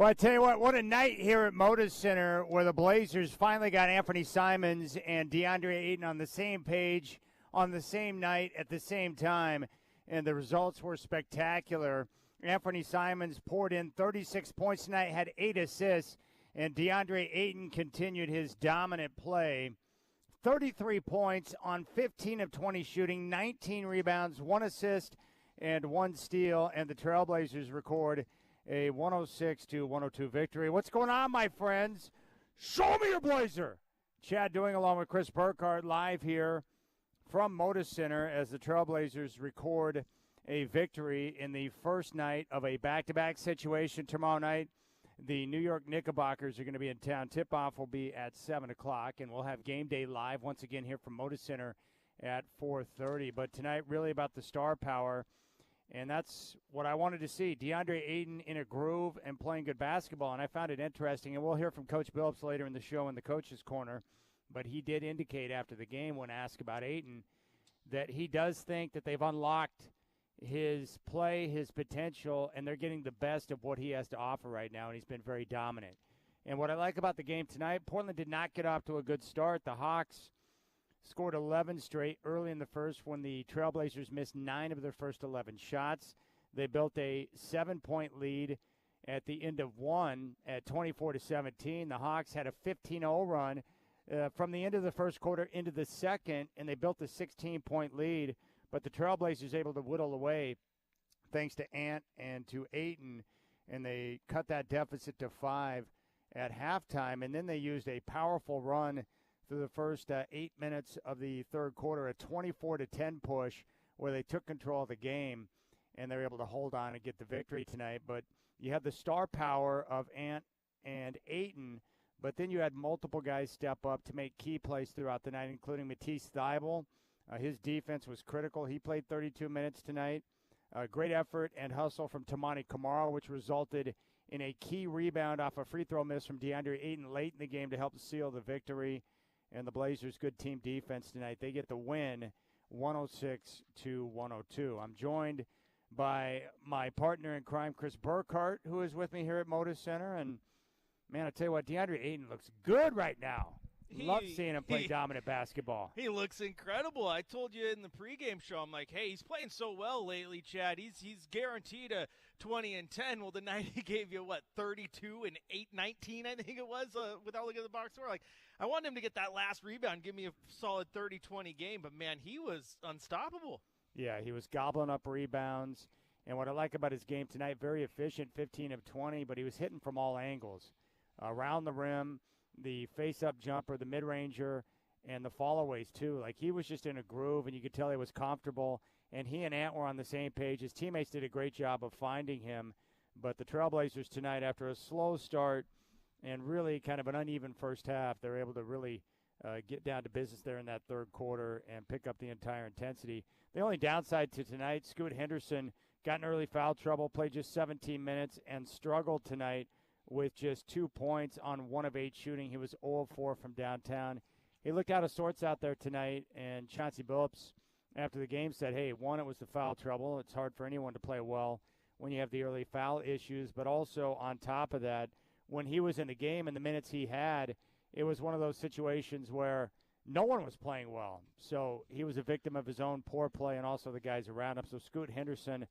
Well, I tell you what a night here at Moda Center where the Blazers finally got Anthony Simons and DeAndre Ayton on the same page, on the same night, at the same time, and the results were spectacular. Anthony Simons poured in 36 points tonight, had 8 assists, and DeAndre Ayton continued his dominant play. 33 points on 15 of 20 shooting, 19 rebounds, 1 assist, and 1 steal, and the Trailblazers record a 106-102 victory. What's going on, my friends? Show me your Blazer! Chad Doing along with Chris Burkhardt live here from Moda Center as the Trailblazers record a victory in the first night of a back-to-back situation tomorrow night. The New York Knickerbockers are going to be in town. Tip-off will be at 7 o'clock, and we'll have Game Day live once again here from Moda Center at 4:30. But tonight, really about the star power. And that's what I wanted to see. DeAndre Ayton in a groove and playing good basketball, and I found it interesting. And we'll hear from Coach Billups later in the show in the Coach's Corner. But he did indicate after the game when asked about Ayton that he does think that they've unlocked his play, his potential, and they're getting the best of what he has to offer right now, and he's been very dominant. And what I like about the game tonight, Portland did not get off to a good start. The Hawks scored 11 straight early in the first when the Trailblazers missed 9 of their first 11 shots. They built a 7-point lead at the end of one at 24-17. The Hawks had a 15-0 run from the end of the first quarter into the second, and they built a 16-point lead. But the Trailblazers able to whittle away thanks to Ant and to Ayton, and they cut that deficit to 5 at halftime. And then they used a powerful run through the first 8 minutes of the third quarter, a 24-10 push where they took control of the game, and they were able to hold on and get the victory tonight. But you had the star power of Ant and Ayton, but then you had multiple guys step up to make key plays throughout the night, including Matisse Thybulle. His defense was critical. He played 32 minutes tonight. Great effort and hustle from Toumani Camara, which resulted in a key rebound off a free throw miss from DeAndre Ayton late in the game to help seal the victory. And the Blazers' good team defense tonight. They get the win 106-102. I'm joined by my partner in crime, Chris Burkhardt, who is with me here at Moda Center. And, man, I tell you what, DeAndre Ayton looks good right now. Love seeing him play dominant basketball. He looks incredible. I told you in the pregame show, I'm like, hey, he's playing so well lately, Chad. He's guaranteed a 20 and 10. Well, the night he gave you, 32 and 19, I think it was, without looking at the box score. Like, I wanted him to get that last rebound, give me a solid 30-20 game. But, man, he was unstoppable. Yeah, he was gobbling up rebounds. And what I like about his game tonight, very efficient, 15 of 20, but he was hitting from all angles. Around the rim, the face-up jumper, the mid-ranger, and the followaways, too. Like, he was just in a groove, and you could tell he was comfortable. And he and Ant were on the same page. His teammates did a great job of finding him. But the Trailblazers tonight, after a slow start and really kind of an uneven first half, they're able to really get down to business there in that third quarter and pick up the entire intensity. The only downside to tonight, Scoot Henderson got in early foul trouble, played just 17 minutes, and struggled tonight with just 2 points on 1 of 8 shooting. He was 0 of 4 from downtown. He looked out of sorts out there tonight, and Chauncey Billups, after the game, said, hey, one, it was the foul trouble. It's hard for anyone to play well when you have the early foul issues, but also on top of that, when he was in the game and the minutes he had, it was one of those situations where no one was playing well. So he was a victim of his own poor play and also the guys around him. So Scoot Henderson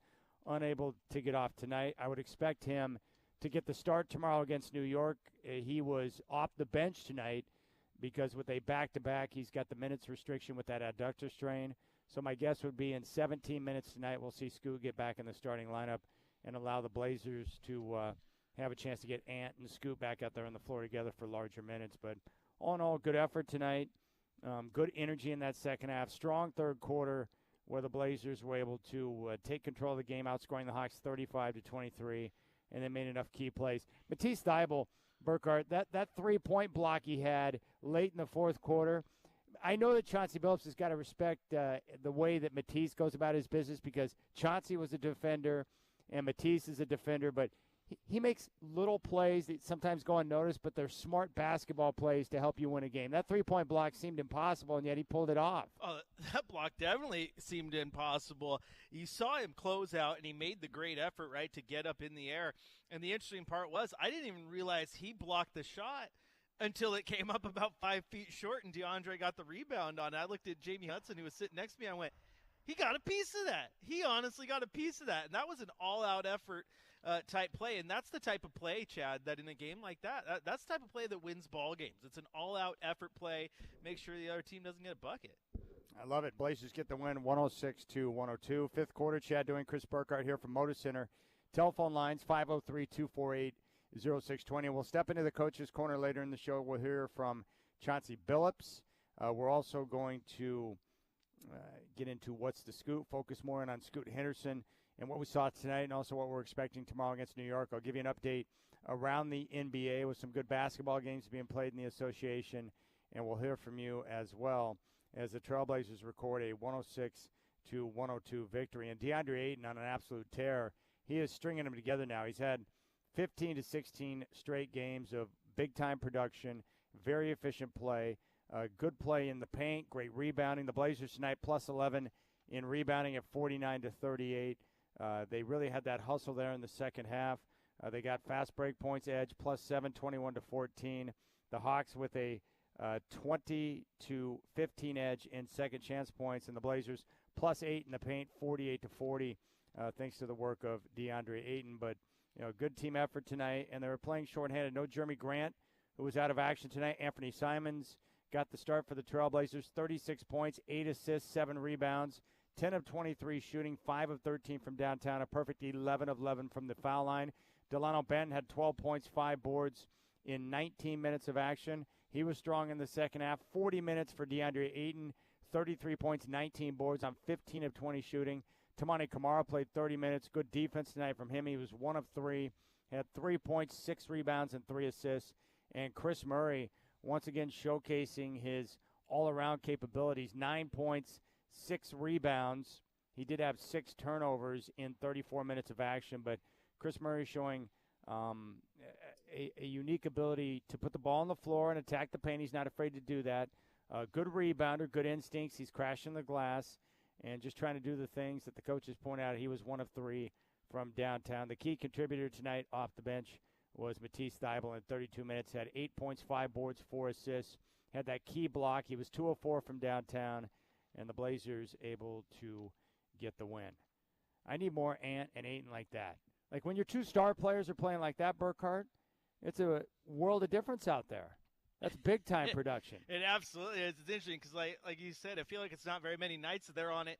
unable to get off tonight. I would expect him to get the start tomorrow against New York. He was off the bench tonight because with a back-to-back, he's got the minutes restriction with that adductor strain. So my guess would be in 17 minutes tonight, we'll see Scoot get back in the starting lineup and allow the Blazers to have a chance to get Ant and Scoot back out there on the floor together for larger minutes. But all in all, good effort tonight. Good energy in that second half. Strong third quarter where the Blazers were able to take control of the game, outscoring the Hawks 35-23, and they made enough key plays. Matisse Thybulle, Burkhardt, that three-point block he had late in the fourth quarter, I know that Chauncey Billups has got to respect the way that Matisse goes about his business because Chauncey was a defender and Matisse is a defender, but he makes little plays that sometimes go unnoticed, but they're smart basketball plays to help you win a game. That three-point block seemed impossible, and yet he pulled it off. Oh, that block definitely seemed impossible. You saw him close out, and he made the great effort, right, to get up in the air. And the interesting part was I didn't even realize he blocked the shot until it came up about 5 feet short, and DeAndre got the rebound on it. I looked at Jamie Hudson, who was sitting next to me, and I went, he got a piece of that. He honestly got a piece of that. And that was an all-out effort type play. And that's the type of play, Chad, that in a game like that's the type of play that wins ball games. It's an all-out effort play. Make sure the other team doesn't get a bucket. I love it. Blazers get the win 106-102. Fifth quarter, Chad Doing, Chris Burkhardt here from Motor Center. Telephone lines 503-248-0620. We'll step into the coach's corner later in the show. We'll hear from Chauncey Billups. We're also going to get into what's the scoop, focus more in on Scoot Henderson and what we saw tonight and also what we're expecting tomorrow against New York. I'll give you an update around the NBA with some good basketball games being played in the association, and we'll hear from you as well as the Trailblazers record a 106-102 victory. And DeAndre Ayton on an absolute tear. He is stringing them together now. He's had 15 to 16 straight games of big-time production, very efficient play. Good play in the paint, great rebounding. The Blazers tonight plus 11 in rebounding at 49-38. They really had that hustle there in the second half. They got fast break points edge plus 7, 21-14. The Hawks with a 20-15 edge in second chance points, and the Blazers plus 8 in the paint, 48-40, thanks to the work of DeAndre Ayton. But good team effort tonight, and they were playing shorthanded. No Jeremy Grant, who was out of action tonight. Anthony Simons got the start for the Trailblazers, 36 points, 8 assists, 7 rebounds, 10 of 23 shooting, 5 of 13 from downtown, a perfect 11 of 11 from the foul line. Delano Benton had 12 points, 5 boards in 19 minutes of action. He was strong in the second half. 40 minutes for DeAndre Ayton, 33 points, 19 boards on 15 of 20 shooting. Tamani Kamara played 30 minutes. Good defense tonight from him. He was 1 of 3, had 3 points, 6 rebounds, and 3 assists. And Chris Murray, once again showcasing his all-around capabilities, 9 points, 6 rebounds. He did have 6 turnovers in 34 minutes of action, but Chris Murray showing a unique ability to put the ball on the floor and attack the paint. He's not afraid to do that. Good rebounder, good instincts. He's crashing the glass and just trying to do the things that the coaches point out. He was 1 of 3 from downtown. The key contributor tonight off the bench was Matisse Thybulle in 32 minutes, had 8 points, 5 boards, 4 assists, had that key block. He was 2 of 4 from downtown, and the Blazers able to get the win. I need more Ant and Ayton like that. Like when your 2 star players are playing like that, Burkhardt, it's a world of difference out there. That's big-time production. It absolutely is. It's interesting because, like you said, I feel like it's not very many nights that they're on it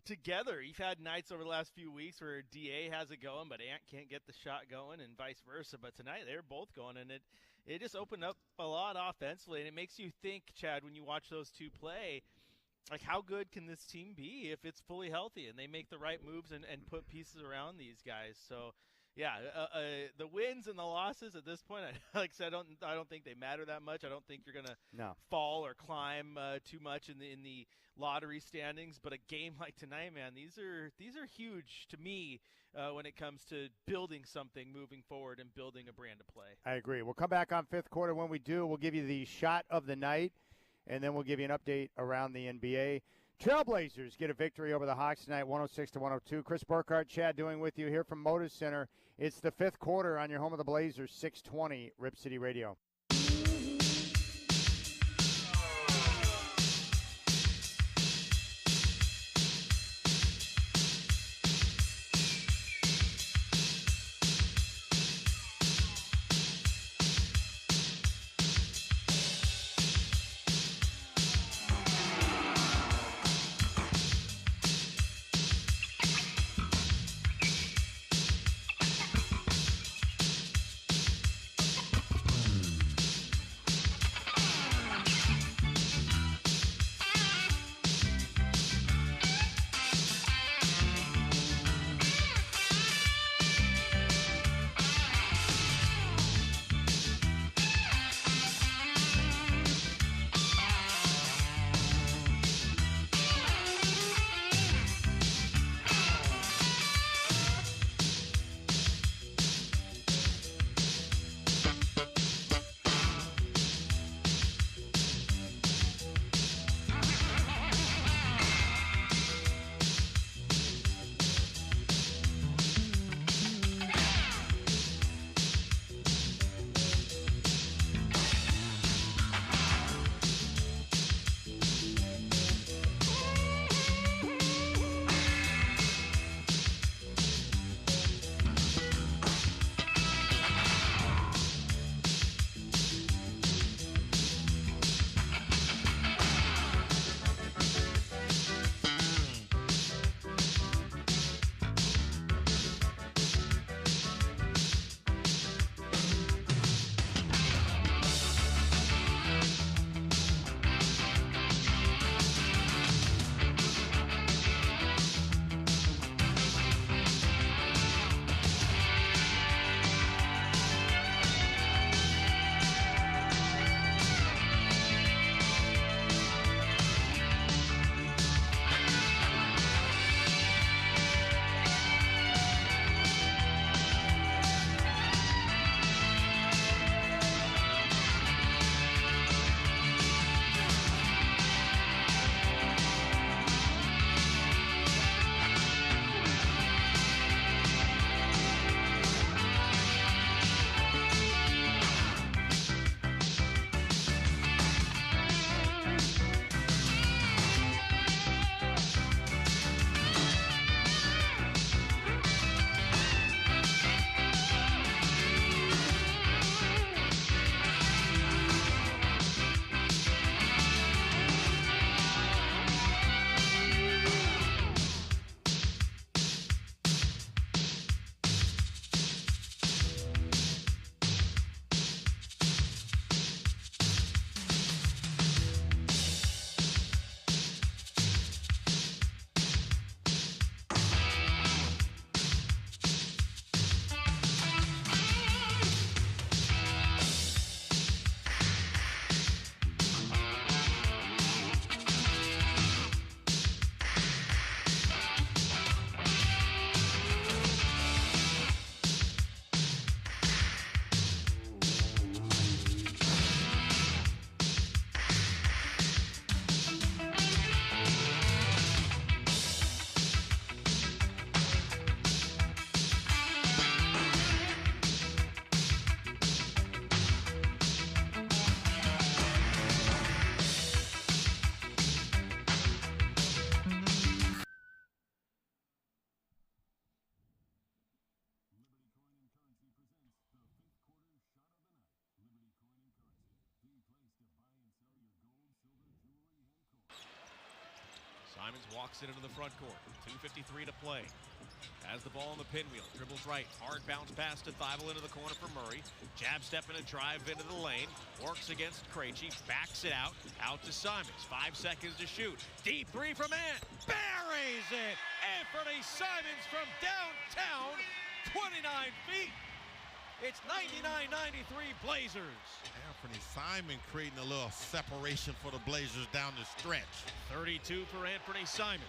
together. You've had nights over the last few weeks where DA has it going, but Ant can't get the shot going, and vice versa. But tonight they're both going, and it just opened up a lot offensively, and it makes you think, Chad, when you watch those 2 play, like how good can this team be if it's fully healthy and they make the right moves and put pieces around these guys. So, yeah, the wins and the losses at this point, like I said, I don't think they matter that much. I don't think you're gonna fall or climb too much in the lottery standings. But a game like tonight, man, these are huge to me when it comes to building something moving forward and building a brand of play. I agree. We'll come back on fifth quarter. When we do, we'll give you the shot of the night, and then we'll give you an update around the NBA. Trailblazers get a victory over the Hawks tonight, 106-102. Chris Burkhardt, Chad Doing with you here from Motor Center. It's the fifth quarter on your home of the Blazers, 620 Rip City Radio. Simons walks it into the front court. 2:53 to play. Has the ball on the pinwheel. Dribbles right. Hard bounce pass to Thibault into the corner for Murray. Jab step and a drive into the lane. Works against Krejci. Backs it out. Out to Simons. 5 seconds to shoot. Deep three from Ant. Buries it. Anthony Simons from downtown. 29 feet. It's 99-93 Blazers. Anthony Simon creating a little separation for the Blazers down the stretch. 32 for Anthony Simons.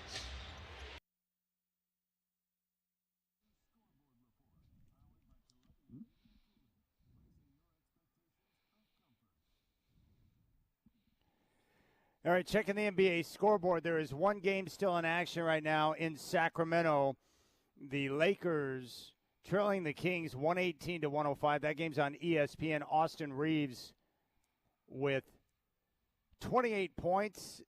All right, checking the NBA scoreboard. There is one game still in action right now in Sacramento. The Lakers trailing the Kings 118-105. That game's on ESPN. Austin Reeves with 28 points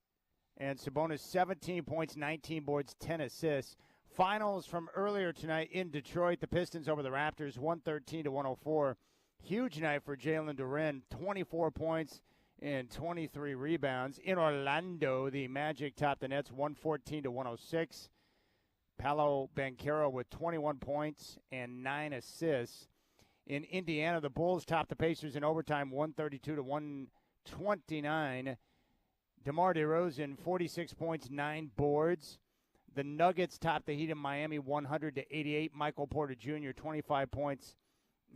and Sabonis 17 points, 19 boards, 10 assists. Finals from earlier tonight in Detroit. The Pistons over the Raptors 113-104. Huge night for Jalen Duren, 24 points and 23 rebounds. In Orlando, the Magic topped the Nets 114-106. Paolo Banchero with 21 points and 9 assists. In Indiana, the Bulls topped the Pacers in overtime 132-129. DeMar DeRozan, 46 points, 9 boards. The Nuggets topped the Heat in Miami 100-88. Michael Porter Jr., 25 points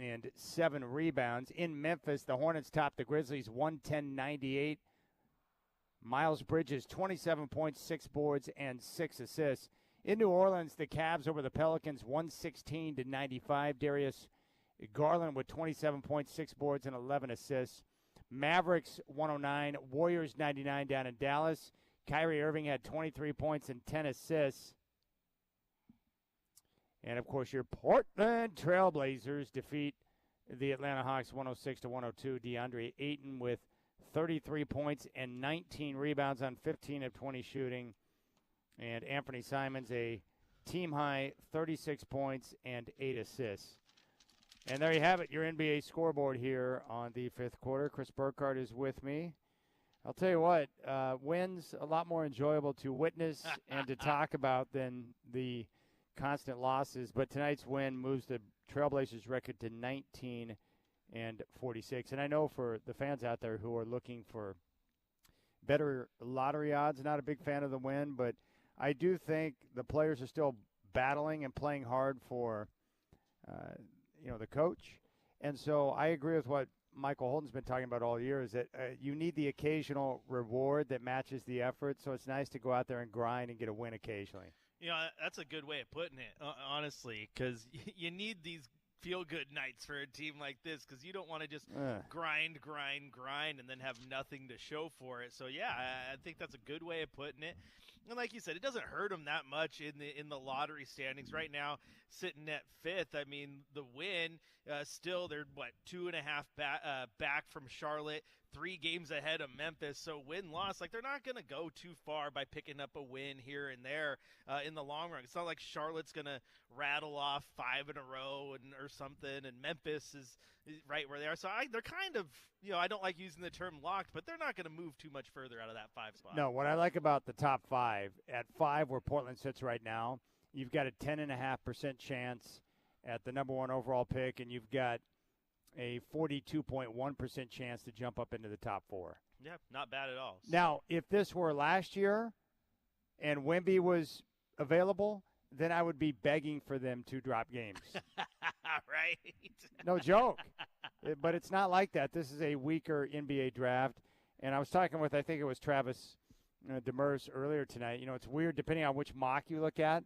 and 7 rebounds. In Memphis, the Hornets topped the Grizzlies 110-98. Miles Bridges, 27 points, 6 boards, and 6 assists. In New Orleans, the Cavs over the Pelicans 116-95. Darius Garland with 27 points, 6 boards, and 11 assists. Mavericks 109, Warriors 99 down in Dallas. Kyrie Irving had 23 points and 10 assists. And, of course, your Portland Trailblazers defeat the Atlanta Hawks 106-102. DeAndre Ayton with 33 points and 19 rebounds on 15 of 20 shooting. And Anthony Simons, a team-high 36 points and 8 assists. And there you have it, your NBA scoreboard here on the fifth quarter. Chris Burkhardt is with me. I'll tell you what, wins a lot more enjoyable to witness and to talk about than the constant losses. But tonight's win moves the Trailblazers record to 19-46. And I know for the fans out there who are looking for better lottery odds, not a big fan of the win, but I do think the players are still battling and playing hard for, the coach. And so I agree with what Michael Holden's been talking about all year, is that you need the occasional reward that matches the effort. So it's nice to go out there and grind and get a win occasionally. You know, that's a good way of putting it, honestly, because you need these feel-good nights for a team like this, because you don't want to just grind, and then have nothing to show for it. So, yeah, I think that's a good way of putting it. And like you said, it doesn't hurt them that much in the lottery standings right now, sitting at fifth. I mean, the win, still they're, 2.5 back from Charlotte, 3 games ahead of Memphis. So win-loss, they're not going to go too far by picking up a win here and there in the long run. It's not like Charlotte's going to rattle off 5 in a row or something, and Memphis is right where they are. So they're kind of, I don't like using the term locked, but they're not going to move too much further out of that 5 spot. No, what I like about the top 5, at 5 where Portland sits right now, you've got a 10.5% chance at the number 1 overall pick, and you've got a 42.1% chance to jump up into the top 4. Yeah, not bad at all. Now, if this were last year and Wemby was available, then I would be begging for them to drop games. Right? No joke. But it's not like that. This is a weaker NBA draft. And I was talking with, I think it was Travis Demers earlier tonight. It's weird depending on which mock you look at.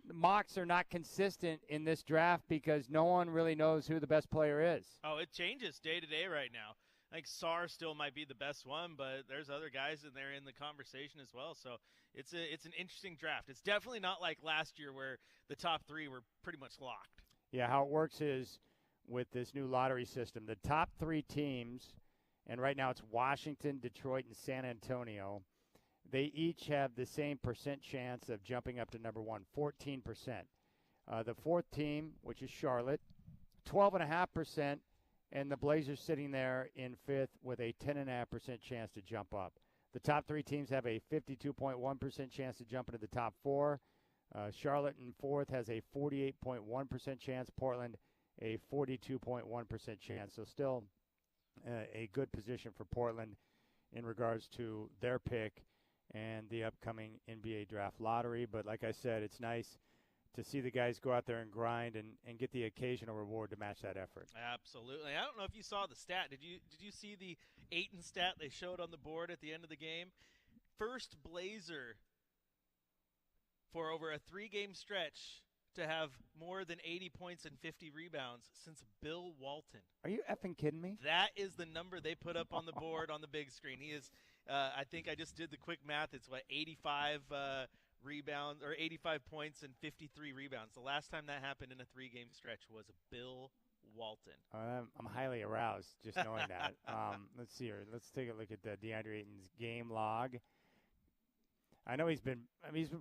The mocks are not consistent in this draft because no one really knows who the best player is. Oh, it changes day to day right now. I think Sarr still might be the best one, but there's other guys in there in the conversation as well. So it's an interesting draft. It's definitely not like last year where the top 3 were pretty much locked. Yeah, how it works is with this new lottery system, the top 3 teams, and right now it's Washington, Detroit, and San Antonio, they each have the same percent chance of jumping up to number 1, 14%. The 4th team, which is Charlotte, 12.5%, and the Blazers sitting there in 5th with a 10.5% chance to jump up. The top three teams have a 52.1% chance to jump into the top four. Charlotte in fourth has a 48.1% chance. Portland, a 42.1% chance. So still a good position for Portland in regards to their pick and the upcoming NBA draft lottery. But like I said, it's nice to see the guys go out there and grind and get the occasional reward to match that effort. Absolutely. I don't know if you saw the stat. Did you see the Ayton stat they showed on the board at the end of the game? First Blazer for over a 3-game stretch to have more than 80 points and 50 rebounds since Bill Walton. Are you effing kidding me? That is the number they put up on the board on the big screen. He is, I think I just did the quick math. It's 85 rebounds or 85 points and 53 rebounds. The last time that happened in a 3-game stretch was Bill Walton. I'm highly aroused just knowing that. Let's see here. Let's take a look at DeAndre Ayton's game log. I know he's been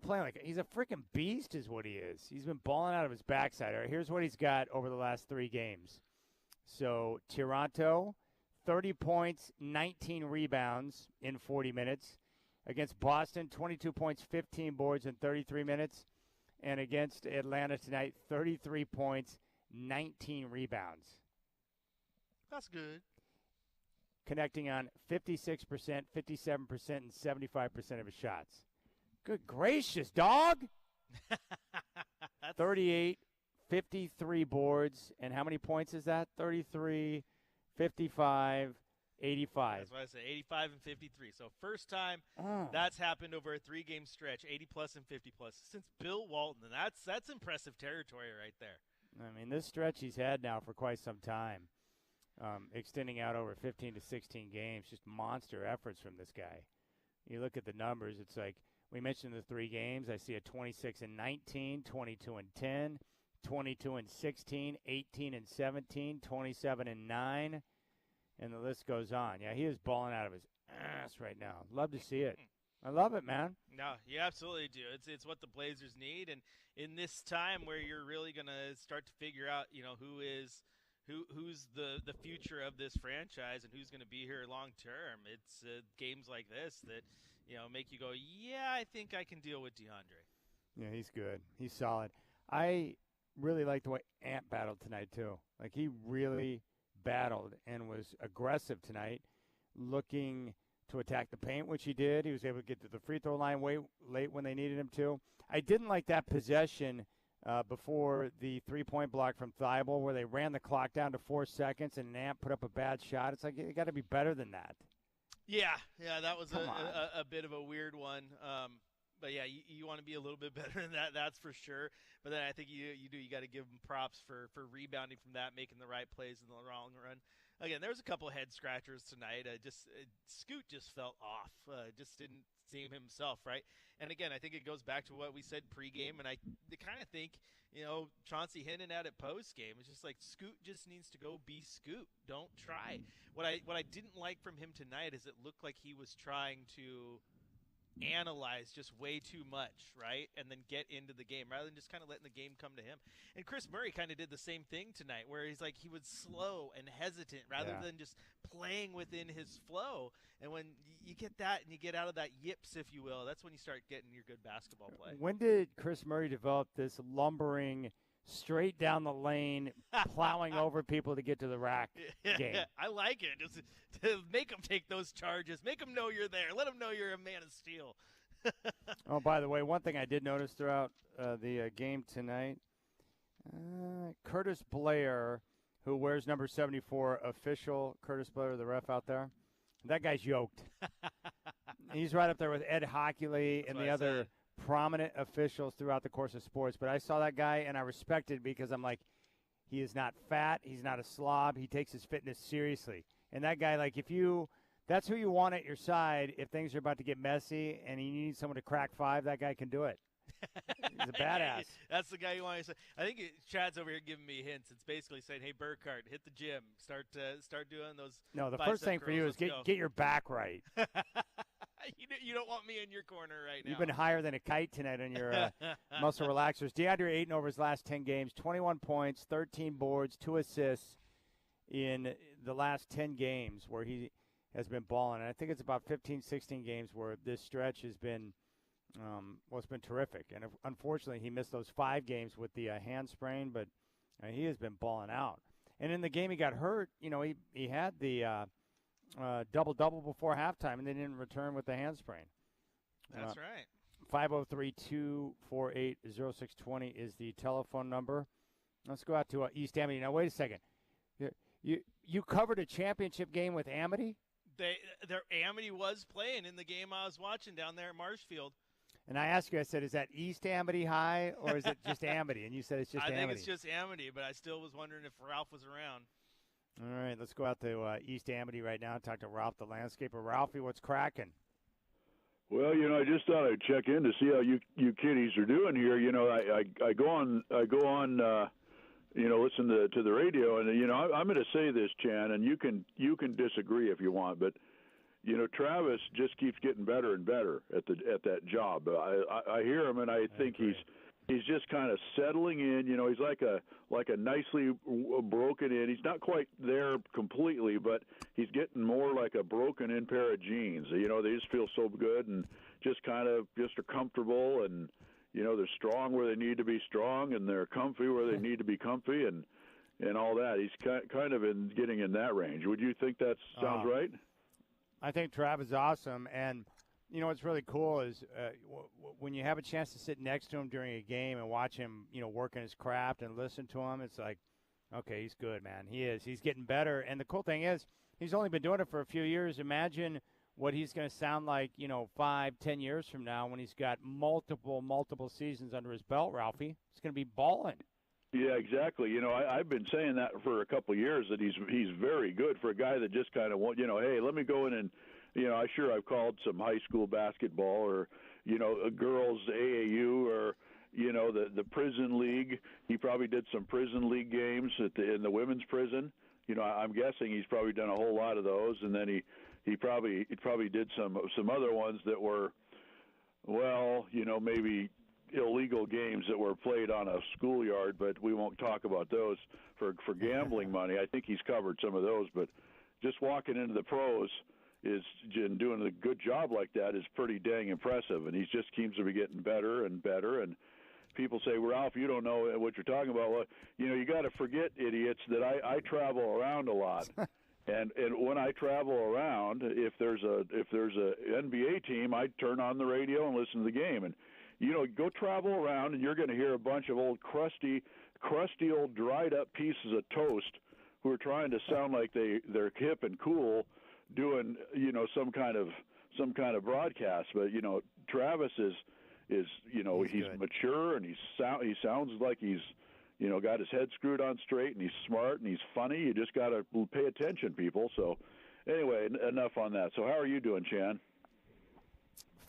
playing like he's a freaking beast is what he is. He's been balling out of his backside. All right, here's what he's got over the last 3 games. So Toronto, 30 points, 19 rebounds in 40 minutes. Against Boston, 22 points, 15 boards in 33 minutes. And against Atlanta tonight, 33 points, 19 rebounds. That's good. Connecting on 56%, 57%, and 75% of his shots. Good gracious, dog! 38, 53 boards, and how many points is that? 33, 55, 85. That's what I said, 85 and 53. So first time that's happened over a 3-game stretch, 80-plus and 50-plus, since Bill Walton. And that's impressive territory right there. I mean, this stretch he's had now for quite some time, extending out over 15 to 16 games, just monster efforts from this guy. You look at the numbers, it's like, we mentioned the 3 games. I see a 26 and 19, 22 and 10, 22 and 16, 18 and 17, 27 and 9, and the list goes on. Yeah, he is balling out of his ass right now. Love to see it. I love it, man. No, you absolutely do. It's what the Blazers need, and in this time where you're really going to start to figure out, who's the future of this franchise and who's going to be here long term. It's games like this that make you go, yeah, I think I can deal with DeAndre. Yeah, he's good. He's solid. I really like the way Ant battled tonight too. Like he really battled and was aggressive tonight, looking to attack the paint, which he did. He was able to get to the free throw line late when they needed him to. I didn't like that possession before the 3-point block from Thibault where they ran the clock down to 4 seconds and Ant put up a bad shot. It's like you got to be better than that. Yeah, that was a bit of a weird one. But yeah, you want to be a little bit better than that, that's for sure. But then I think you got to give them props for rebounding from that, making the right plays in the long run. Again, there was a couple of head scratchers tonight. Scoot just felt off. Just didn't seem himself, right? And again, I think it goes back to what we said pregame, and I kind of think, Chauncey hinted at it postgame. It's just like Scoot just needs to go be Scoot. Don't try. What I didn't like from him tonight is it looked like he was trying to analyze just way too much, right? And then get into the game rather than just kind of letting the game come to him. And Chris Murray kind of did the same thing tonight where he's like he was slow and hesitant rather than just playing within his flow. And when you get that and you get out of that yips, if you will, that's when you start getting your good basketball play. When did Chris Murray develop this lumbering straight down the lane, plowing over people to get to the rack game? I like it. Just to make them take those charges. Make them know you're there. Let them know you're a man of steel. Oh, by the way, one thing I did notice throughout the game tonight, Curtis Blair, who wears number 74, official Curtis Blair, the ref out there, that guy's yoked. He's right up there with Ed Hockley and the other prominent officials throughout the course of sports. But I saw that guy, and I respected because I'm like, he is not fat. He's not a slob. He takes his fitness seriously. And that guy, like, that's who you want at your side if things are about to get messy and you need someone to crack 5, that guy can do it. He's a badass. That's the guy you want to say. I think Chad's over here giving me hints. It's basically saying, hey, Burkhardt, hit the gym. Start doing those. No, the first thing for you is get your back right. You don't want me in your corner right now. You've been higher than a kite tonight on your muscle relaxers. DeAndre Ayton over his last 10 games, 21 points, 13 boards, 2 assists in the last 10 games where he has been balling. And I think it's about 15, 16 games where this stretch has been it's been terrific. And unfortunately, he missed those 5 games with the hand sprain, but he has been balling out. And in the game he got hurt, he had the double-double before halftime, and they didn't return with the hand sprain. That's right. 503-248-0620 is the telephone number. Let's go out to East Amity. Now, wait a second. You covered a championship game with Amity? Their Amity was playing in the game I was watching down there at Marshfield. And I asked you, I said, is that East Amity High or is it just Amity? And you said it's just Amity. I think it's just Amity, but I still was wondering if Ralph was around. All right, let's go out to East Amity right now and talk to Ralph, the landscaper. Ralphie, what's cracking? Well, I just thought I'd check in to see how you kiddies are doing here. I go on, listen to the radio, and I'm going to say this, Chan, and you can disagree if you want, but Travis just keeps getting better and better at that job. I hear him, and I think he's just kind of settling in. He's like a nicely broken in. He's not quite there completely, but he's getting more like a broken in pair of jeans. They just feel so good and just are comfortable, and they're strong where they need to be strong, and they're comfy where they need to be comfy, and all that. He's kind of getting in that range. Would you think that sounds right? I think Travis is awesome, and what's really cool is when you have a chance to sit next to him during a game and watch him, working his craft and listen to him, it's like, okay, he's good, man. He is. He's getting better, and the cool thing is he's only been doing it for a few years. Imagine what he's going to sound like, 5-10 years from now when he's got multiple seasons under his belt, Ralphie. He's going to be balling. Yeah, exactly. I've been saying that for a couple of years, that he's very good for a guy that just kind of hey, let me go in and, I've called some high school basketball or, a girls AAU or, the prison league. He probably did some prison league games in the women's prison. I'm guessing he's probably done a whole lot of those, and then he probably did some other ones that were, maybe illegal games that were played on a schoolyard, but we won't talk about those for gambling money. I think he's covered some of those, but just walking into the pros and doing a good job like that is pretty dang impressive, and he just seems to be getting better and better. And people say, well, Ralph, you don't know what you're talking about. Well, you got to forget, idiots, that I travel around a lot. And when I travel around, if there's a NBA team, I turn on the radio and listen to the game. And go travel around, and you're going to hear a bunch of old crusty old dried up pieces of toast who are trying to sound like they're hip and cool, doing some kind of broadcast. But Travis is he's mature, and he sounds like he's got his head screwed on straight, and he's smart, and he's funny. You just got to pay attention, people. So anyway, enough on that. So how are you doing, Chan?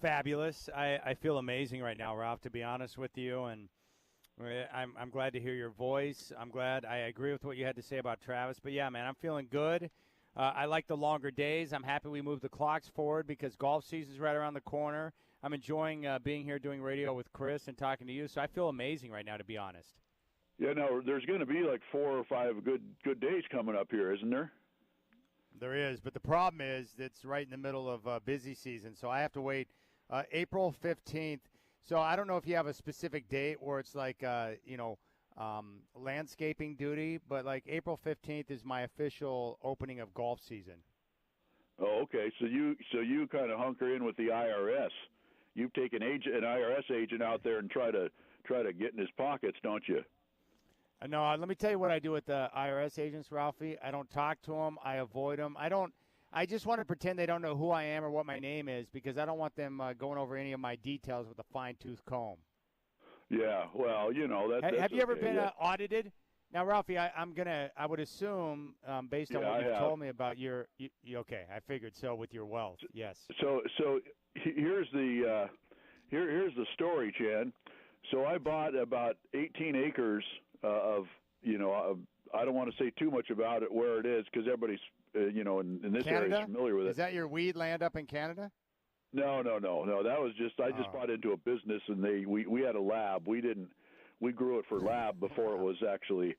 Fabulous. I feel amazing right now, Ralph, to be honest with you, and I'm glad to hear your voice. I'm glad. I agree with what you had to say about Travis, but yeah, man, I'm feeling good. I like the longer days. I'm happy we moved the clocks forward because golf season's right around the corner. I'm enjoying being here doing radio with Chris and talking to you, so I feel amazing right now, to be honest. Yeah, no, there's going to be like 4 or 5 good days coming up here, isn't there? There is, but the problem is it's right in the middle of busy season, so I have to wait April 15th. So I don't know if you have a specific date where it's like, landscaping duty, but like April 15th is my official opening of golf season. Oh, okay. So you kind of hunker in with the IRS. You take an IRS agent out there and try to get in his pockets, don't you? No, let me tell you what I do with the IRS agents, Ralphie. I don't talk to them. I avoid them. I just want to pretend they don't know who I am or what my name is because I don't want them going over any of my details with a fine-tooth comb. Yeah, well, that's have you ever been audited? Now, Ralphie, I would assume, based on what you've told me about you okay, I figured so with your wealth, yes. So here's the story, Chan. So I bought about 18 acres of I don't want to say too much about it where it is because everybody's, in this area is familiar with it. Is that your weed land up in Canada? No. That was just I just bought into a business, and we had a lab. We grew it for lab before it was actually.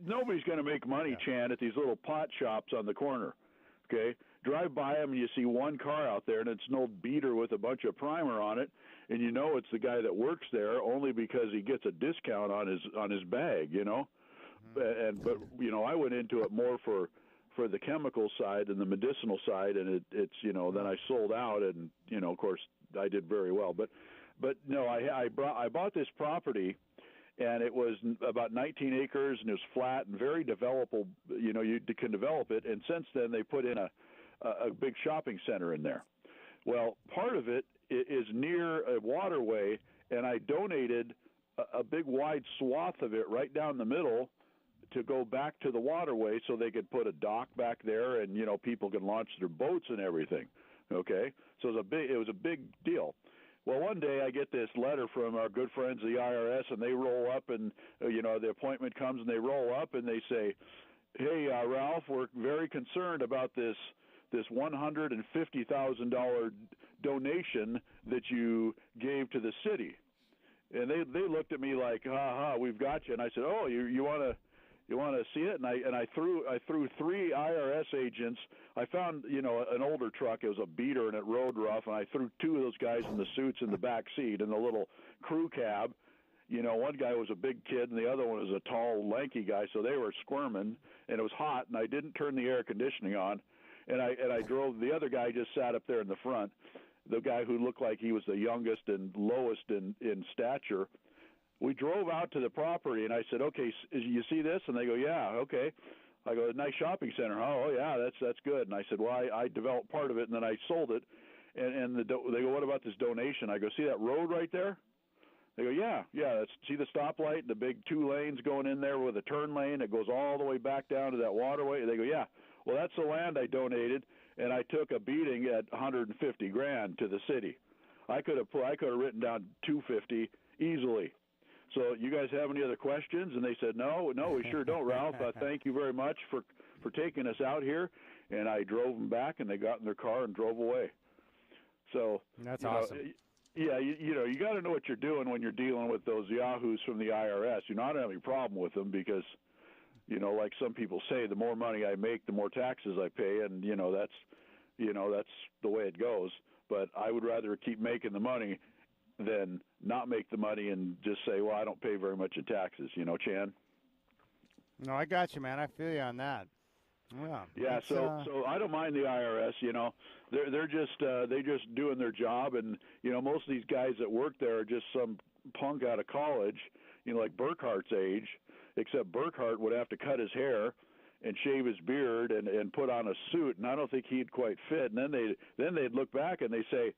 Nobody's going to make money, Chan, at these little pot shops on the corner. Okay, drive by them and you see one car out there, and it's an old beater with a bunch of primer on it, and you know it's the guy that works there only because he gets a discount on his bag, you know. But you know, I went into it more for the chemical side and the medicinal side, and it's you know, then I sold out, and you know, of course, I did very well. But no, I bought this property, and it was about 19 acres, and it was flat and very developable. You know, you can develop it, and since then they put in a big shopping center in there. Well, part of it is near a waterway, and I donated a big wide swath of it right down the middle to go back to the waterway so they could put a dock back there, and you know, people can launch their boats and everything. Okay, so it was a big deal. Well, one day I get this letter from our good friends the IRS, and they roll up, and you know, the appointment comes, and they roll up and they say, "Hey, Ralph, we're very concerned about this $150,000 donation that you gave to the city." And they looked at me like, "Ha ha, we've got you." And I said, "Oh, you want to see it?" And I threw 3 IRS agents. I found, you know, an older truck. It was a beater and it rode rough, and I threw 2 of those guys in the suits in the back seat in the little crew cab. You know, one guy was a big kid and the other one was a tall, lanky guy, so they were squirming, and it was hot, and I didn't turn the air conditioning on, and I drove. The other guy just sat up there in the front, the guy who looked like he was the youngest and lowest in stature. We drove out to the property, and I said, "Okay, you see this?" And they go, "Yeah, okay." I go, "Nice shopping center, huh?" "Oh, yeah, that's good." And I said, "Well, I developed part of it, and then I sold it." And they go, "What about this donation?" I go, "See that road right there?" They go, yeah. See the stoplight, the big 2 lanes going in there with a turn lane that goes all the way back down to that waterway? They go, "Yeah." Well, that's the land I donated, and I took a beating at $150,000 to the city. I could have written down $250 easily. So you guys have any other questions? And they said, no, we sure don't, Ralph. Thank you very much for taking us out here. And I drove them back, and they got in their car and drove away. So that's awesome. Yeah, you know, you got to know what you're doing when you're dealing with those yahoos from the IRS. You're not having a problem with them because, you know, like some people say, the more money I make, the more taxes I pay, and you know that's the way it goes. But I would rather keep making the money than not make the money and just say, "Well, I don't pay very much in taxes." You know, Chan. No, I got you, man. I feel you on that. Yeah. So I don't mind the IRS. You know, they're just doing their job, and you know, most of these guys that work there are just some punk out of college. You know, like Burkhart's age, except Burkhart would have to cut his hair and shave his beard and put on a suit, and I don't think he'd quite fit. And then they'd look back and they say,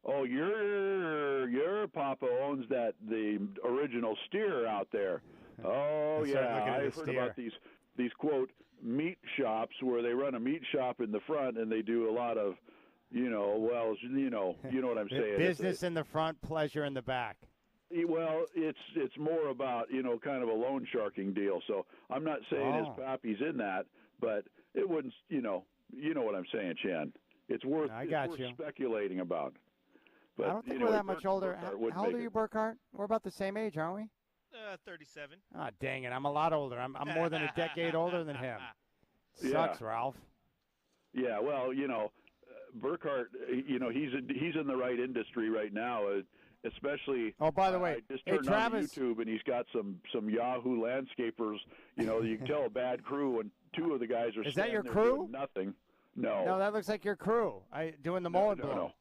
"Oh, your papa owns the original steer out there." Oh yeah, I've heard about these quote meat shops where they run a meat shop in the front and they do a lot of, you know what I'm saying. Business in the front, pleasure in the back. Well, it's more about, you know, kind of a loan sharking deal. So I'm not saying his pappy's in that, but it wouldn't, you know what I'm saying, Chan. It's worth speculating about. But, I don't think we're that much older. How old are you, Burkhart? We're about the same age, aren't we? 37. Ah, dang it! I'm a lot older. I'm more than a decade older than him. Sucks, Ralph. Yeah, well, you know, Burkhart, you know, he's in the right industry right now, especially. Oh, by the way, I just turned on YouTube, and he's got some Yahoo landscapers. You know, you can tell a bad crew when 2 of the guys are. Is that your there crew? doing nothing. No. No, that looks like your crew. Doing the mowing blow.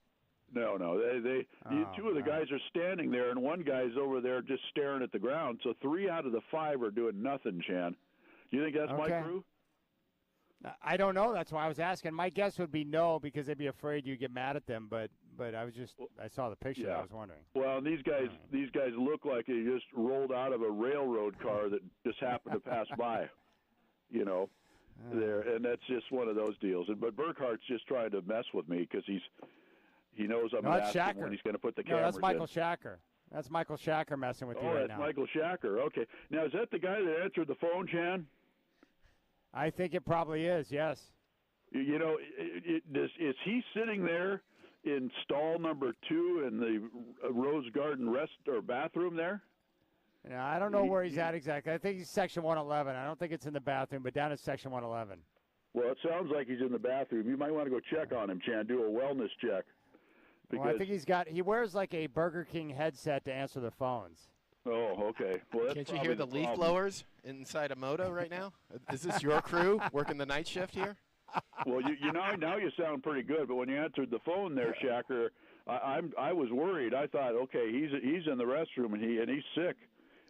No. 2 of the guys are standing there, and one guy's over there just staring at the ground. So 3 out of the 5 are doing nothing, Chan. Do you think that's my crew? I don't know. That's why I was asking. My guess would be no, because they'd be afraid you get mad at them. But I saw the picture. Yeah. I was wondering. Well, these guys look like they just rolled out of a railroad car that just happened to pass by. You know, and that's just one of those deals. But Burkhart's just trying to mess with me because he knows I'm going to ask him when he's going to put the cameras in. No, that's Michael Shacker. That's Michael Shacker messing with you right now. Oh, that's Michael Shacker. Okay. Now, is that the guy that answered the phone, Chan? I think it probably is, yes. You know, is he sitting there in stall number 2 in the Rose Garden bathroom there? Yeah, I don't know where he's at exactly. I think he's section 111. I don't think it's in the bathroom, but down at section 111. Well, it sounds like he's in the bathroom. You might want to go check on him, Chan. Do a wellness check. Well, I think he wears like a Burger King headset to answer the phones. Oh, okay. Well, that's Can't you hear the leaf problem. blowers inside a moto right now? Is this your crew working the night shift here? Well, you know, now you sound pretty good, but when you answered the phone there, Shacker, I was worried. I thought, okay, he's in the restroom and he's sick,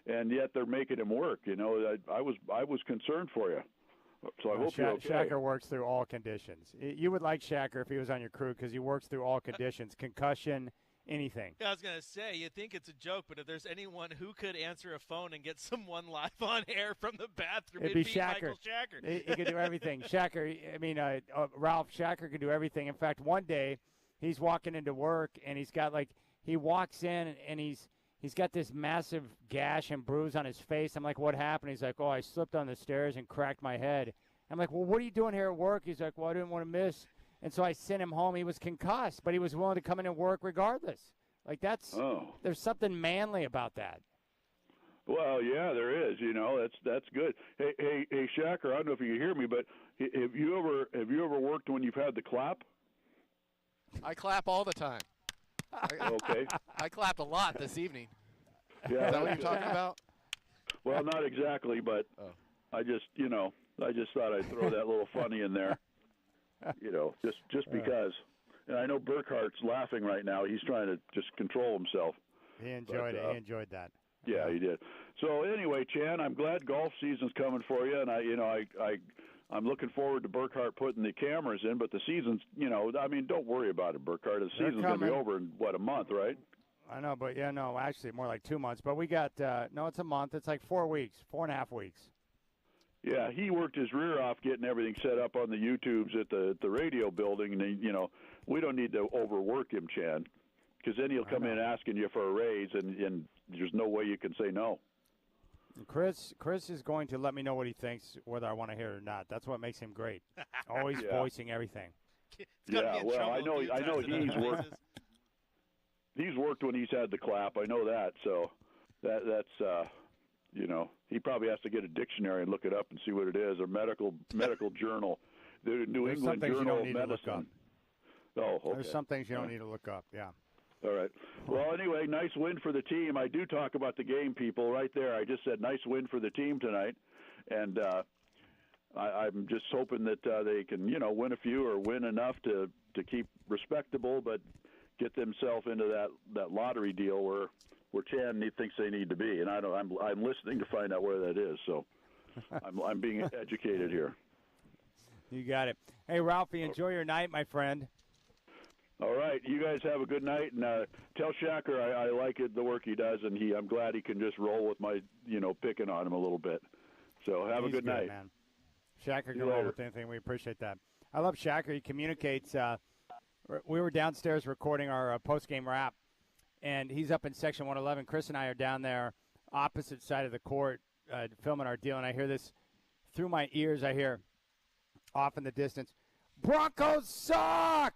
and yet they're making him work. You know, I was concerned for you. So I hope you're okay. Shacker works through all conditions. You would like Shacker if he was on your crew because he works through all conditions, concussion, anything. Yeah, I was going to say, you think it's a joke, but if there's anyone who could answer a phone and get someone live on air from the bathroom, it'd be Shacker. Michael Shacker. He could do everything. Ralph Shacker could do everything. In fact, one day he's walking into work and he walks in and he's got this massive gash and bruise on his face. I'm like, what happened? He's like, oh, I slipped on the stairs and cracked my head. I'm like, well, what are you doing here at work? He's like, well, I didn't want to miss. And so I sent him home. He was concussed, but he was willing to come in and work regardless. Like there's something manly about that. Well, yeah, there is. You know, that's good. Hey, Shacker, I don't know if you can hear me, but have you ever worked when you've had the clap? I clap all the time. Okay. I clapped a lot this evening. Yeah, Is that what you're talking about? Well, not exactly, but I just thought I'd throw that little funny in there. You know, just because. And I know Burkhart's laughing right now. He's trying to just control himself. He enjoyed it. He enjoyed that. Yeah, he did. So anyway, Chan, I'm glad golf season's coming for you, and I'm looking forward to Burkhart putting the cameras in. But the season's, don't worry about it, Burkhart. The season's going to be over in a month, right? I know, but actually more like 2 months. But we got it's a month. It's like 4 weeks, 4.5 weeks. Yeah, he worked his rear off getting everything set up on the YouTubes at the radio building, and we don't need to overwork him, Chan, because then he'll come in asking you for a raise, and there's no way you can say no. Chris is going to let me know what he thinks, whether I want to hear it or not. That's what makes him great. Always voicing everything. Yeah, well, I know he's worked. He's worked when he's had the clap. I know that. So that's. He probably has to get a dictionary and look it up and see what it is, or medical journal, the New England Journal of Medicine. Oh, okay. There's some things you don't need to look up. Yeah. All right. Well, anyway, nice win for the team. I do talk about the game, people, right there. I just said nice win for the team tonight, and I'm just hoping that they can, win a few or win enough to keep respectable, but get themselves into that lottery deal where Chan thinks they need to be, and I'm listening to find out where that is. So I'm being educated here. You got it. Hey, Ralphie, enjoy your night, my friend. All right, you guys have a good night, and tell Shacker I like the work he does, and I'm glad he can just roll with my picking on him a little bit. So have a good night, man. Shacker can roll with anything. We appreciate that. I love Shacker. He communicates. We were downstairs recording our post-game wrap, and he's up in section 111. Chris and I are down there, opposite side of the court, filming our deal, and I hear this through my ears. I hear off in the distance, "Broncos suck!"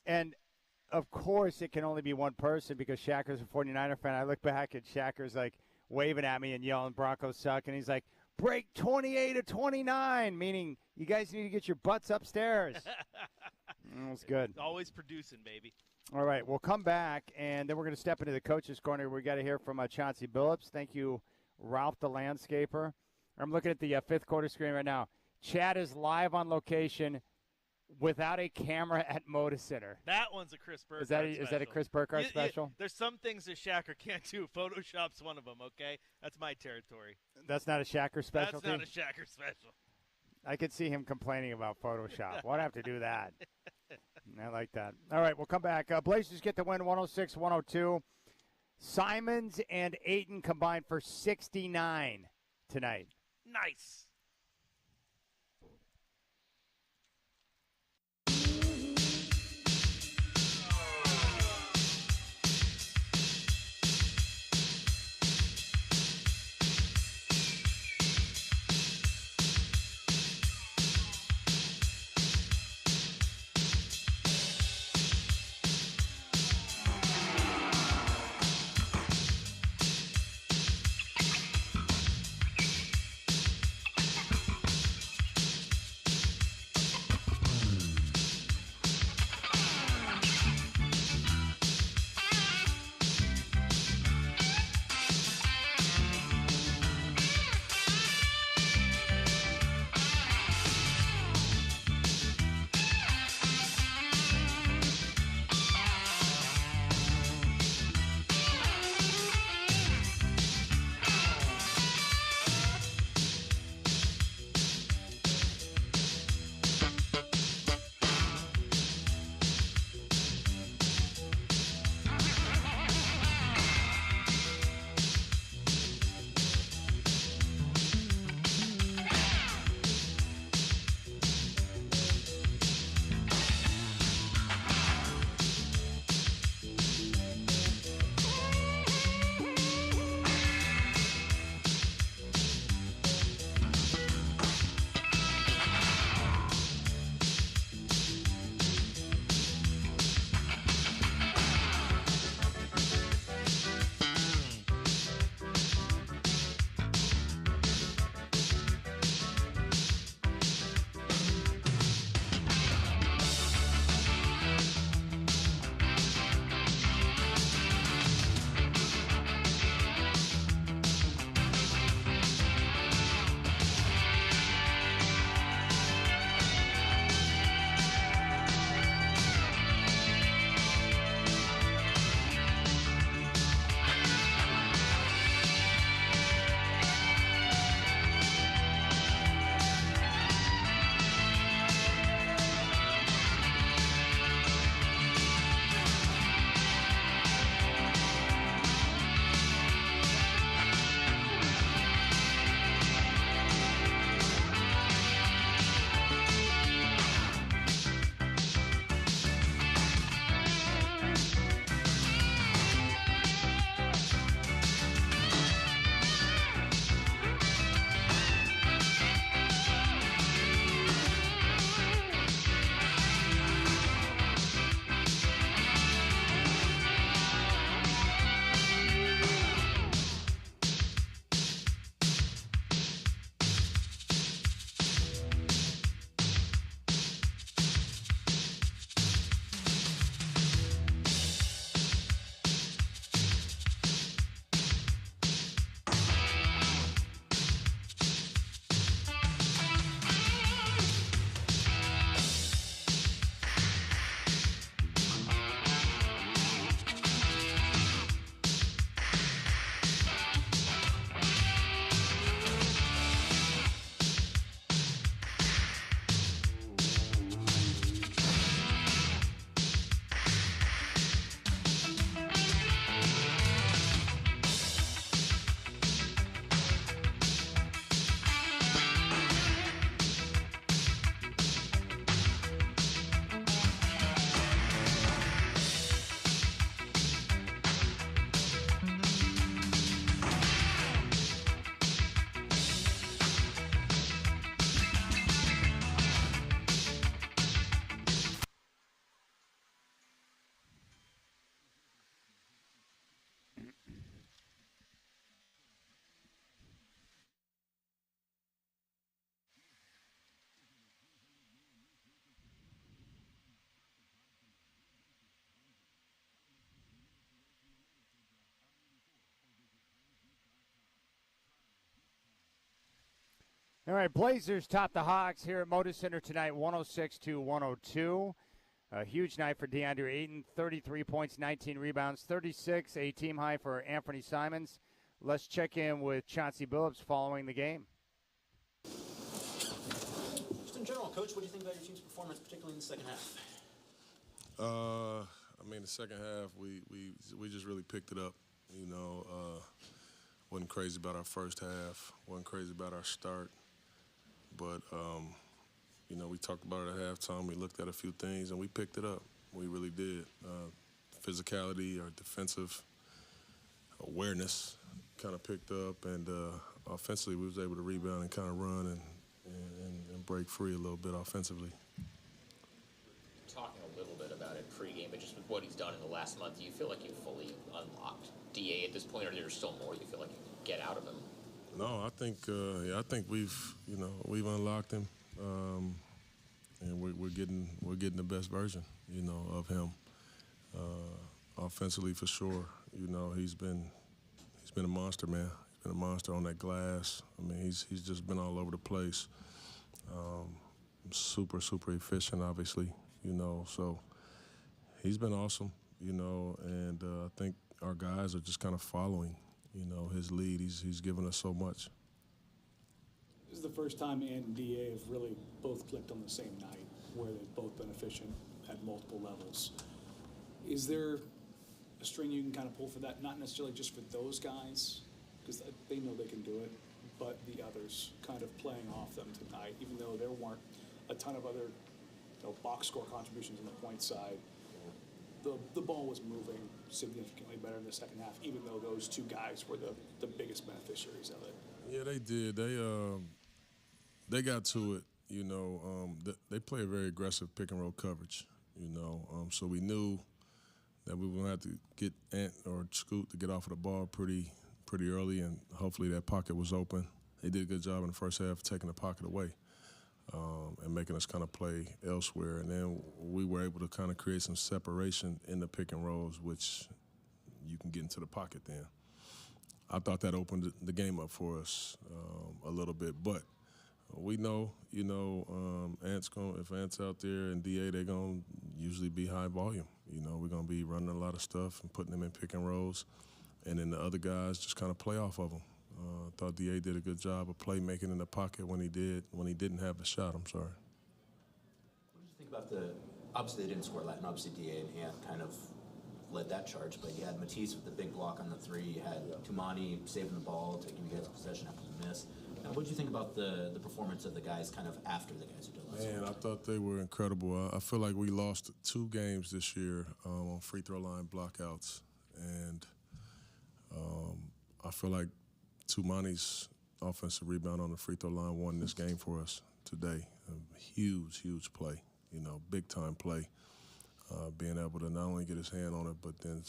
And, of course, it can only be one person because Shacker's a 49er fan. I look back, and Shacker's, like, waving at me and yelling, "Broncos suck." And he's like, "Break 28-29," meaning you guys need to get your butts upstairs. That was good. Always producing, baby. All right, we'll come back, and then we're going to step into the coach's corner. We got to hear from Chauncey Billups. Thank you, Ralph the landscaper. I'm looking at the fifth quarter screen right now. Chad is live on location without a camera at Moda Center. That one's a Chris Burkhardt special. Is that a Chris Burkhardt special? There's some things that Shacker can't do. Photoshop's one of them, okay? That's my territory. That's not a Shacker special? That's not a Shacker special. I could see him complaining about Photoshop. Why'd I have to do that? I like that. All right, we'll come back. Blazers get the win 106-102. Simons and Ayton combined for 69 tonight. Nice. All right, Blazers top the Hawks here at Moda Center tonight, 106-102. A huge night for DeAndre Ayton, 33 points, 19 rebounds, 36, a team high for Anthony Simons. Let's check in with Chauncey Billups following the game. Just in general, Coach, what do you think about your team's performance, particularly in the second half? The second half, we just really picked it up. Wasn't crazy about our first half, wasn't crazy about our start. But, we talked about it at halftime. We looked at a few things, and we picked it up. We really did. Physicality, our defensive awareness kind of picked up, and offensively we was able to rebound and kind of run and break free a little bit offensively. Talking a little bit about it pregame, but just with what he's done in the last month, do you feel like you've fully unlocked DA at this point, or there's still more you feel like you can get out of him? No, I think we've unlocked him, and we're getting the best version, of him. Offensively, for sure, he's been a monster, man. He's been a monster on that glass. I mean, he's just been all over the place. Super efficient, obviously, So he's been awesome, and I think our guys are just kind of following, his lead. He's given us so much. This is the first time Ant and DA have really both clicked on the same night, where they've both been efficient at multiple levels. Is there a string you can kind of pull for that? Not necessarily just for those guys, because they know they can do it, but the others kind of playing off them tonight, even though there weren't a ton of other box score contributions on the point side. The ball was moving significantly better in the second half, even though those two guys were the biggest beneficiaries of it. Yeah, they did. They got to it. They play a very aggressive pick and roll coverage. So we knew that we were going to have to get Ant or Scoot to get off of the ball pretty early, and hopefully that pocket was open. They did a good job in the first half taking the pocket away and making us kind of play elsewhere. And then we were able to kind of create some separation in the pick and rolls, which you can get into the pocket then. I thought that opened the game up for us a little bit, but we know, if Ant's out there and DA, they're going to usually be high volume. We're going to be running a lot of stuff and putting them in pick and rolls, and then the other guys just kind of play off of them. I thought DA did a good job of playmaking in the pocket when he didn't have the shot. I'm sorry. What did you think about obviously they didn't score that, and obviously DA and Ant kind of led that charge, but you had Matisse with the big block on the three, you had Tumani saving the ball, taking you guys possession after the miss. What did you think about the performance of the guys kind of after the guys who did last Man, I thought they were incredible. I feel like we lost 2 games this year on free throw line blockouts, and I feel like Tumani's offensive rebound on the free throw line won this game for us today. A huge play, big time play. Being able to not only get his hand on it, but then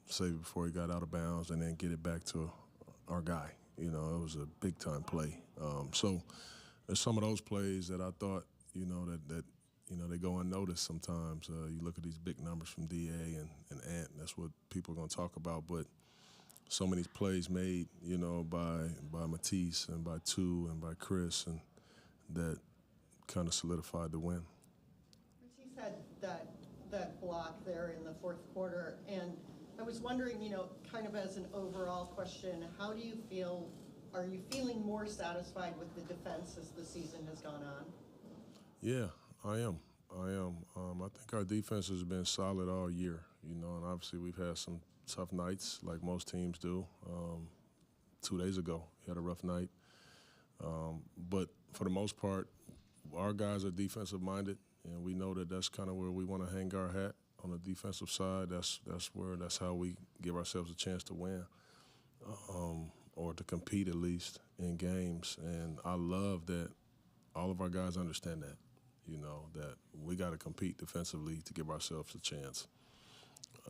save it before he got out of bounds and then get it back to our guy. It was a big time play. So there's some of those plays that I thought, that they go unnoticed sometimes. You look at these big numbers from DA and Ant, that's what people are going to talk about. But so many plays made, by Matisse and by Tu and by Chris, and that kind of solidified the win. Matisse had that block there in the fourth quarter, and I was wondering, kind of as an overall question, how do you feel? Are you feeling more satisfied with the defense as the season has gone on? Yeah, I am. I think our defense has been solid all year, and obviously we've had some tough nights like most teams do. 2 days ago, we had a rough night. But for the most part, our guys are defensive-minded, and we know that that's kind of where we want to hang our hat on the defensive side. That's how we give ourselves a chance to win, or to compete at least in games. And I love that all of our guys understand that, that we got to compete defensively to give ourselves a chance.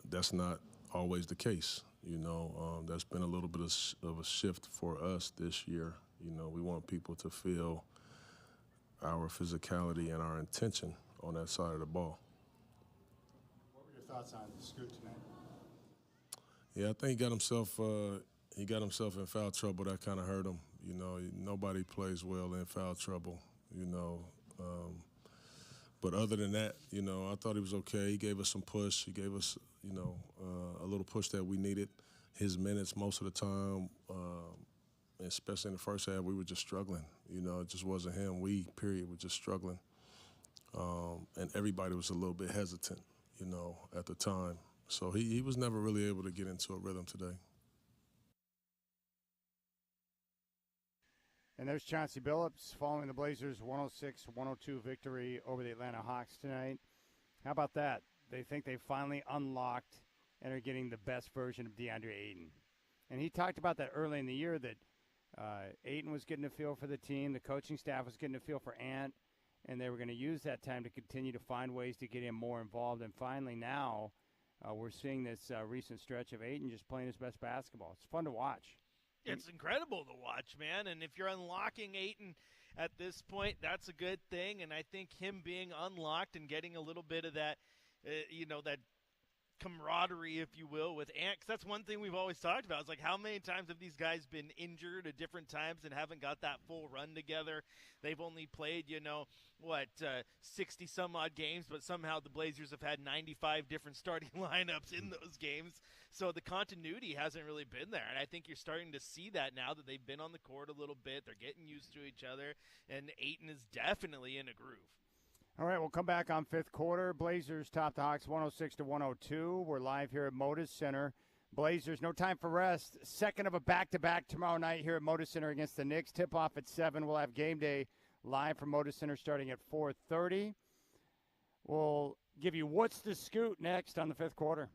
That's not always the case, That's been a little bit of a shift for us this year. We want people to feel our physicality and our intention on that side of the ball. What were your thoughts on Scoot tonight? Yeah, I think he got himself in foul trouble. That kind of hurt him. You know, nobody plays well in foul trouble, you know. But other than that, you know, I thought he was okay. He gave us some push. He gave us, you know, a little push that we needed. His minutes most of the time, especially in the first half, we were just struggling. You know, it just wasn't him. We, period, were just struggling. And everybody was a little bit hesitant, you know, at the time. So he was never really able to get into a rhythm today. And there's Chauncey Billups following the Blazers' 106-102 victory over the Atlanta Hawks tonight. How about that? They think they finally unlocked and are getting the best version of DeAndre Ayton. And he talked about that early in the year, that Ayton was getting a feel for the team, the coaching staff was getting a feel for Ant, and they were going to use that time to continue to find ways to get him more involved. And finally now we're seeing this recent stretch of Ayton just playing his best basketball. It's fun to watch. It's incredible to watch, man. And if you're unlocking Ayton at this point, that's a good thing. And I think him being unlocked and getting a little bit of that, that camaraderie, if you will, with Ant. 'Cause that's one thing we've always talked about. It's like, how many times have these guys been injured at different times and haven't got that full run together? They've only played, 60-some-odd games, but somehow the Blazers have had 95 different starting lineups in those games. So the continuity hasn't really been there. And I think you're starting to see that now that they've been on the court a little bit. They're getting used to each other, and Ayton is definitely in a groove. All right, we'll come back on fifth quarter. Blazers top the Hawks 106-102. We're live here at Moda Center. Blazers, no time for rest. Second of a back-to-back tomorrow night here at Moda Center against the Knicks. Tip-off at 7. We'll have game day live from Moda Center starting at 4:30. We'll give you What's the Scoot next on the fifth quarter.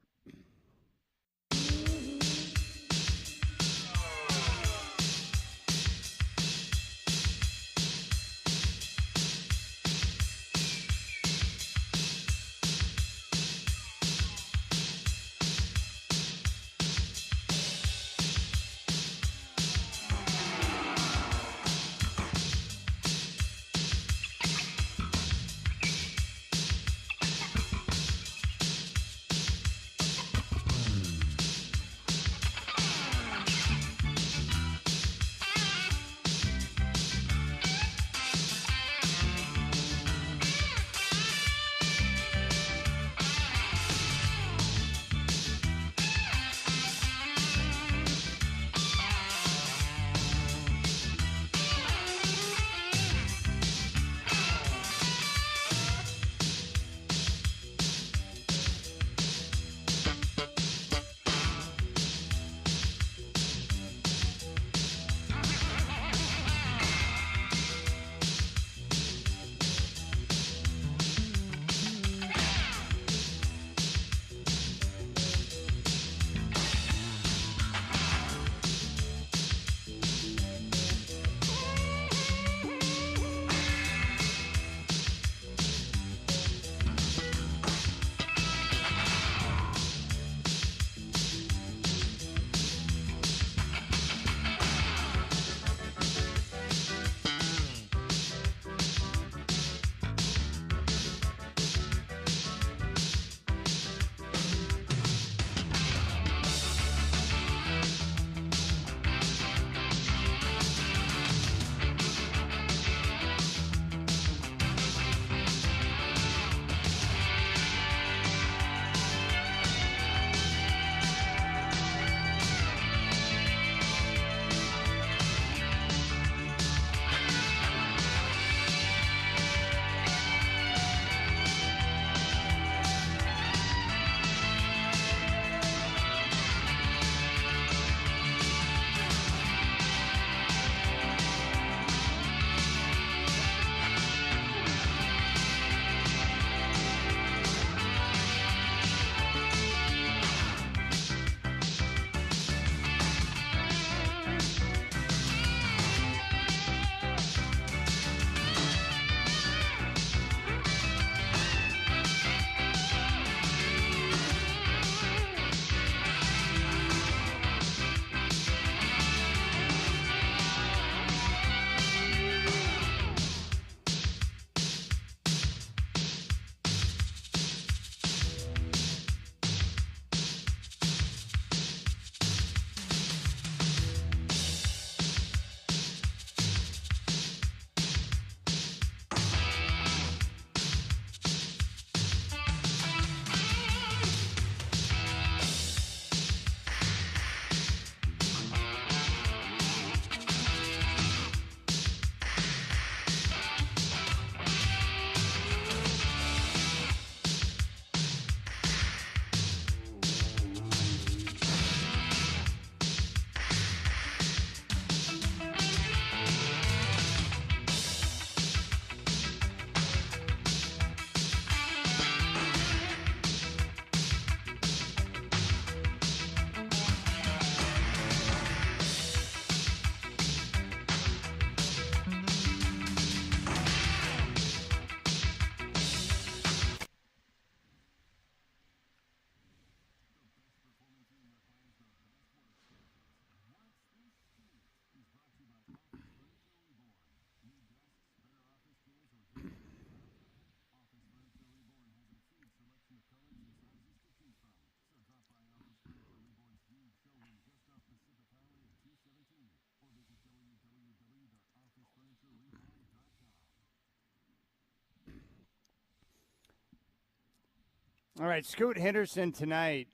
All right, Scoot Henderson tonight,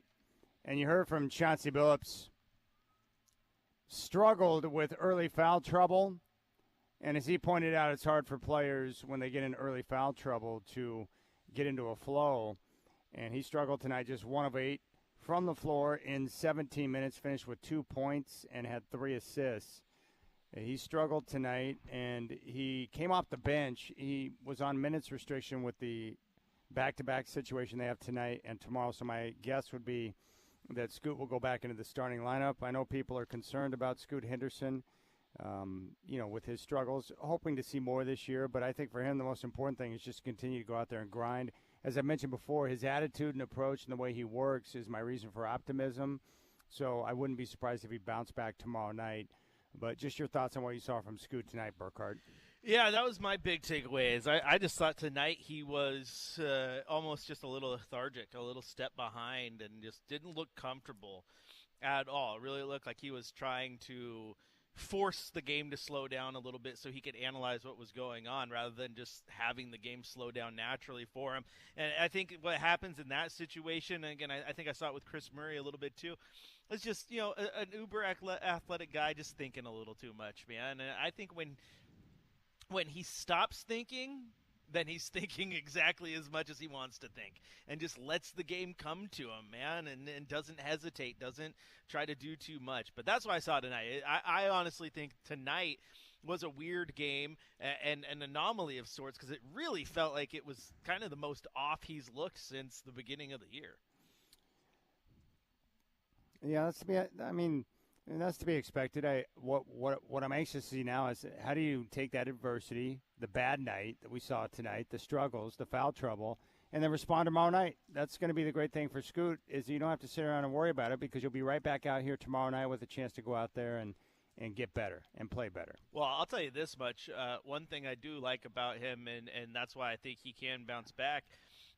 and you heard from Chauncey Billups, struggled with early foul trouble. And as he pointed out, it's hard for players when they get in early foul trouble to get into a flow. And he struggled tonight, just 1 of 8 from the floor in 17 minutes, finished with 2 points and had 3 assists. He struggled tonight, and he came off the bench. He was on minutes restriction with the back-to-back situation they have tonight and tomorrow. So my guess would be that Scoot will go back into the starting lineup. I know people are concerned about Scoot Henderson, with his struggles, hoping to see more this year. But I think for him the most important thing is just continue to go out there and grind. As I mentioned before, his attitude and approach and the way he works is my reason for optimism. So I wouldn't be surprised if he bounced back tomorrow night. But just your thoughts on what you saw from Scoot tonight, Burkhardt. Yeah, that was my big takeaway. I just thought tonight he was almost just a little lethargic, a little step behind, and just didn't look comfortable at all. It really looked like he was trying to force the game to slow down a little bit so he could analyze what was going on rather than just having the game slow down naturally for him. And I think what happens in that situation, and again, I think I saw it with Chris Murray a little bit too, it's just, an uber athletic guy just thinking a little too much, man. And I think when he stops thinking, then he's thinking exactly as much as he wants to think and just lets the game come to him, man, and doesn't hesitate, doesn't try to do too much. But that's what I saw tonight. I honestly think tonight was a weird game and an anomaly of sorts because it really felt like it was kind of the most off he's looked since the beginning of the year. Yeah, that's to be expected. What I'm anxious to see now is how do you take that adversity, the bad night that we saw tonight, the struggles, the foul trouble, and then respond tomorrow night. That's going to be the great thing for Scoot is you don't have to sit around and worry about it because you'll be right back out here tomorrow night with a chance to go out there and get better and play better. Well, I'll tell you this much. One thing I do like about him, and that's why I think he can bounce back,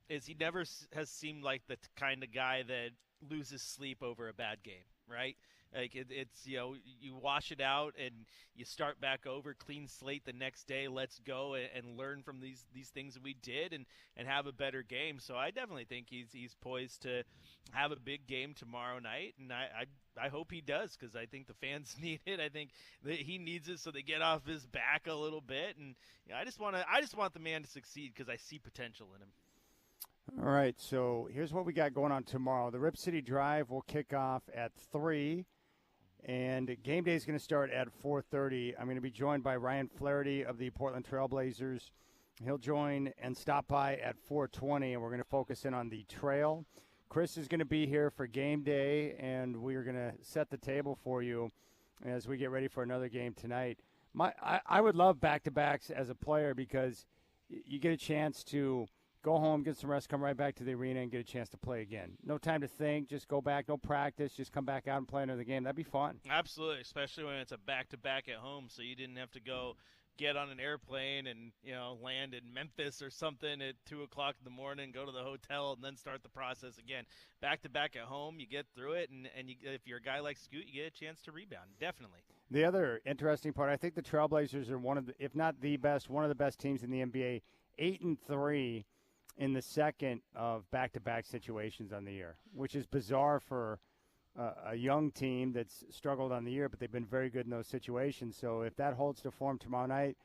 is he never has seemed like the kind of guy that loses sleep over a bad game, right? Like it's you wash it out and you start back over, clean slate the next day. Let's go and learn from these things that we did and have a better game. So I definitely think he's poised to have a big game tomorrow night, and I hope he does because I think the fans need it. I think that he needs it so they get off his back a little bit, and I just want the man to succeed because I see potential in him. All right, so here's what we got going on tomorrow. The Rip City Drive will kick off at 3. And game day is going to start at 4:30. I'm going to be joined by Ryan Flaherty of the Portland Trailblazers. He'll join and stop by at 4:20, and we're going to focus in on the trail. Chris is going to be here for game day, and we are going to set the table for you as we get ready for another game tonight. I would love back-to-backs as a player because you get a chance to go home, get some rest, come right back to the arena and get a chance to play again. No time to think, just go back, no practice, just come back out and play another game. That'd be fun. Absolutely, especially when it's a back-to-back at home, so you didn't have to go get on an airplane and land in Memphis or something at 2 o'clock in the morning, go to the hotel, and then start the process again. Back-to-back at home, you get through it, and if you're a guy like Scoot, you get a chance to rebound, definitely. The other interesting part, I think the Trailblazers are one of the, if not the best, one of the best teams in the NBA, 8-3. In the second of back-to-back situations on the year, which is bizarre for a young team that's struggled on the year, but they've been very good in those situations. So if that holds to form tomorrow night,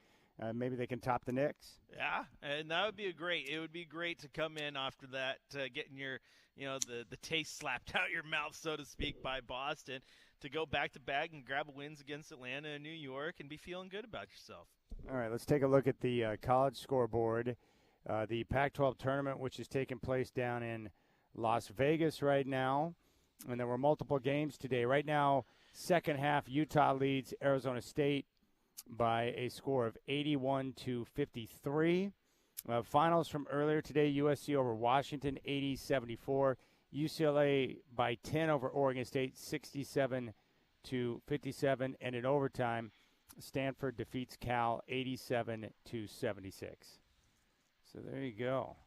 maybe they can top the Knicks. Yeah, and that would be it would be great to come in after that, getting your, the taste slapped out your mouth, so to speak, by Boston, to go back-to-back and grab wins against Atlanta and New York and be feeling good about yourself. All right, let's take a look at the college scoreboard. The Pac-12 tournament, which is taking place down in Las Vegas right now. And there were multiple games today. Right now, second half, Utah leads Arizona State by a score of 81-53. Finals from earlier today, USC over Washington, 80-74. UCLA by 10 over Oregon State, 67-57. And in overtime, Stanford defeats Cal, 87-76. So there you go.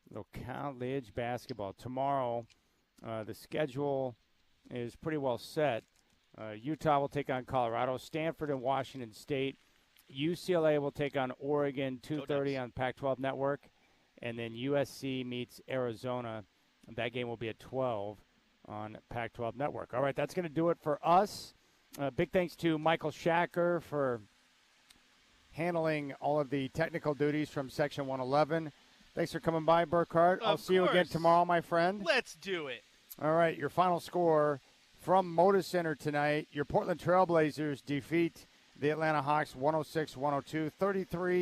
Little college basketball. Tomorrow, the schedule is pretty well set. Utah will take on Colorado. Stanford and Washington State. UCLA will take on Oregon, 2:30 on Pac-12 Network. And then USC meets Arizona That game will be at 12 on Pac-12 Network. All right, that's going to do it for us. Big thanks to Michael Shacker for handling all of the technical duties from Section 111. Thanks for coming by, Burkhardt. I'll see you again tomorrow, my friend. Let's do it. All right, your final score from Moda Center tonight. Your Portland Trailblazers defeat the Atlanta Hawks 106-102, 33